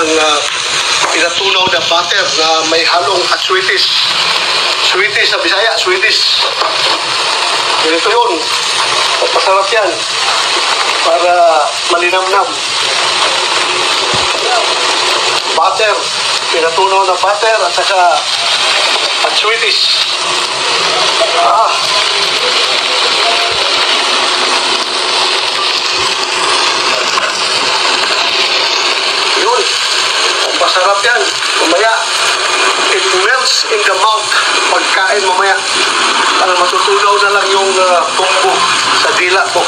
ng pinatunaw na butter na may halong at sweeties. Sweeties sa Bisaya, sweeties. Ganito yun. Masarap yan. Para malinamnam. Butter. Pinatunaw na butter at saka at sweeties. Yun. Masarap yan. Mamaya, it melts in the mouth. Pagkain mamaya. Parang matutunaw na lang yung tumbo sa dila po.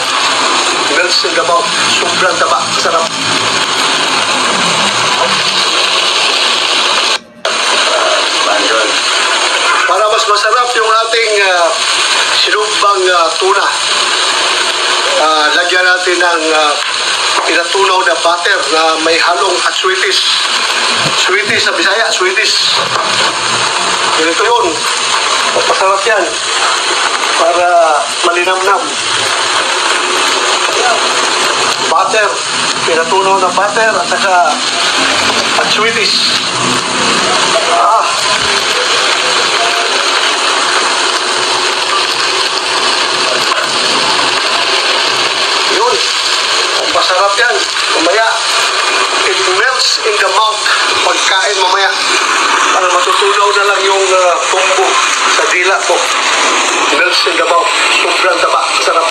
Melts in the mouth. Sobrang taba. Sarap. Para mas masarap yung ating sinumbang tuna. Lagyan natin ng pinatunaw na butter na may halong at sweeties. Sweeties sa Bisaya, sweeties. Ganito yun. Masarap yan. Para malinamnam. Butter. Pinatunaw na butter at saka at sweeties. Yun. Masarap yan. Mamaya, it melts in the mouth. Pagkain mamaya. Parang matutunaw na lang yung tumbo sa dila po. Melts in the mouth. Sobrang taba. Sarap.